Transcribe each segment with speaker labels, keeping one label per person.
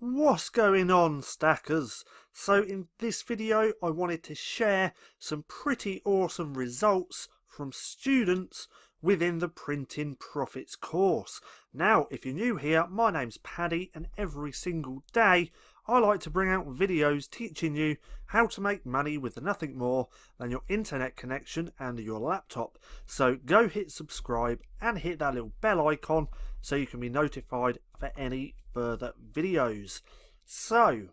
Speaker 1: What's going on, stackers? So in this video I wanted to share some pretty awesome results from students within the Printing Profits course. Now if you're new here, my name's Paddy and every single day I like to bring out videos teaching you how to make money with nothing more than your internet connection and your laptop. So go hit subscribe and hit that little bell icon so you can be notified for any further videos. So,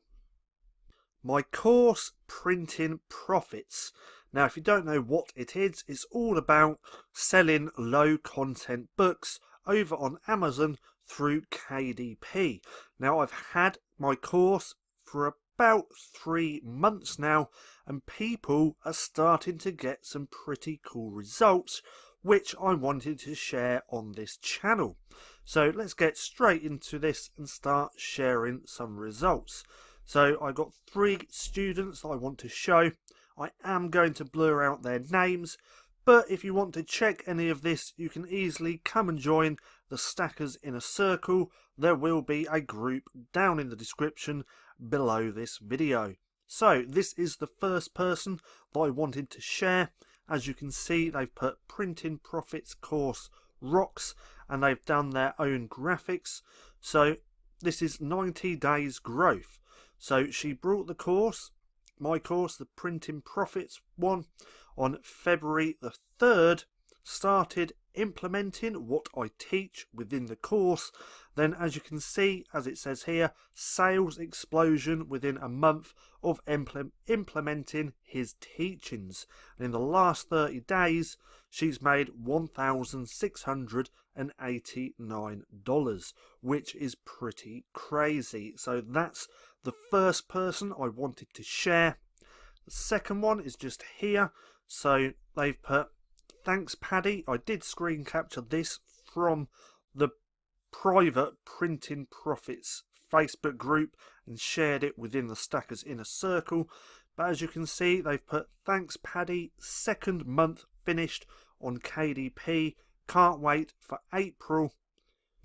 Speaker 1: my course, Printing Profits. Now, if you don't know what it is, it's all about selling low content books over on Amazon through KDP. Now, I've had my course for about 3 months now, and people are starting to get some pretty cool results, which I wanted to share on this channel. So let's get straight into this and start sharing some results. So I got 3 students I want to show. I am going to blur out their names, but if you want to check any of this, you can easily come and join the Stackers Inner Circle. There will be a group down in the description below this video. So this is the first person that I wanted to share. As you can see, they've put Printing Profits course rocks and they've done their own graphics. So this is 90 days growth. So she brought the course, my course, the Printing Profits one, on February the 3rd, started implementing what I teach within the course. Then, as you can see, as it says here, sales explosion within a month of implementing his teachings. And in the last 30 days, she's made $1,689, which is pretty crazy. So that's the first person I wanted to share. The second one is just here. So they've put, "Thanks, Paddy. I did screen capture this from the private Printing Profits Facebook group and shared it within the Stackers Inner Circle. But as you can see, they've put, "Thanks, Paddy. 2nd month finished on KDP. Can't wait for April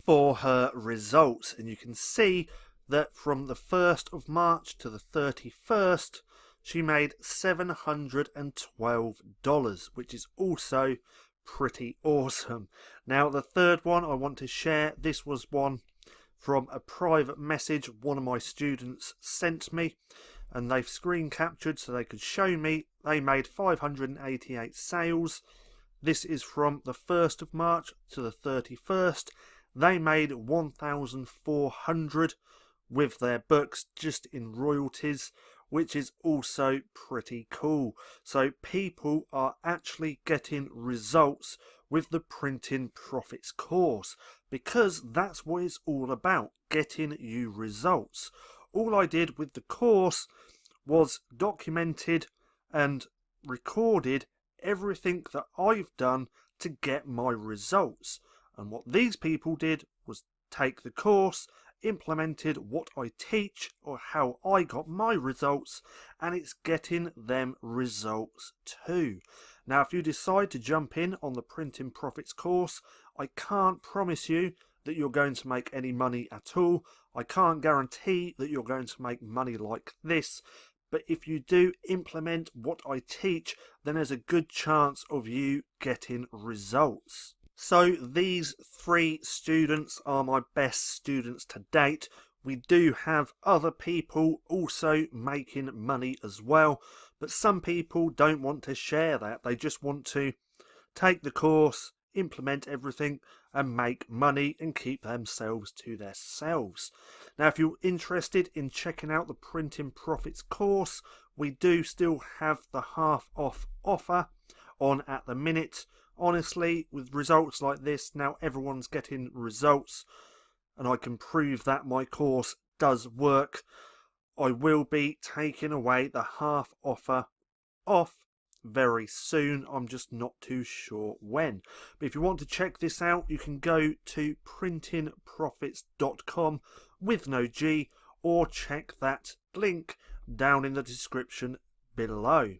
Speaker 1: for her results." And you can see that from the 1st of March to the 31st, she made $712, which is also pretty awesome. Now, the third one I want to share, this was one from a private message one of my students sent me, and they've screen captured so they could show me. They made 588 sales. This is from the 1st of March to the 31st. They made 1,400 with their books just in royalties, which is also pretty cool. So people are actually getting results with the Printing Profits course, because that's what it's all about, getting you results. All I did with the course was documented and recorded everything that I've done to get my results. And what these people did was take the course, implemented what I teach or how I got my results, and it's getting them results too. Now, if you decide to jump in on the Printing Profits course, I can't promise you that you're going to make any money at all. I can't guarantee that you're going to make money like this, but if you do implement what I teach, then there's a good chance of you getting results. So these 3 students are my best students to date. We do have other people also making money as well, but some people don't want to share that. They just want to take the course, implement everything and make money and keep themselves to themselves. Now, if you're interested in checking out the Printing Profits course, we do still have the half off offer on at the minute. Honestly, with results like this, now everyone's getting results, and I can prove that my course does work. I will be taking away the half offer off very soon. I'm just not too sure when. But if you want to check this out, you can go to PrintinProfits.com with no G, or check that link down in the description below.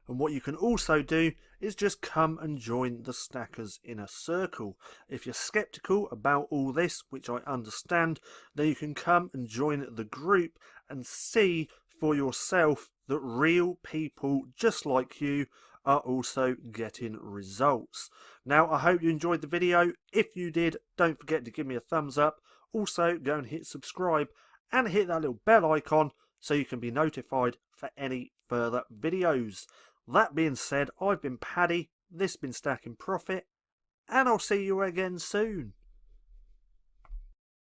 Speaker 1: And what you can also do is just come and join the Stackers Inner Circle. If you're skeptical about all this, which I understand, then you can come and join the group and see for yourself that real people just like you are also getting results. Now, I hope you enjoyed the video. If you did, don't forget to give me a thumbs up. Also, go and hit subscribe and hit that little bell icon so you can be notified for any further videos. That being said, I've been Paddy, this has been Stacking Profit, and I'll see you again soon.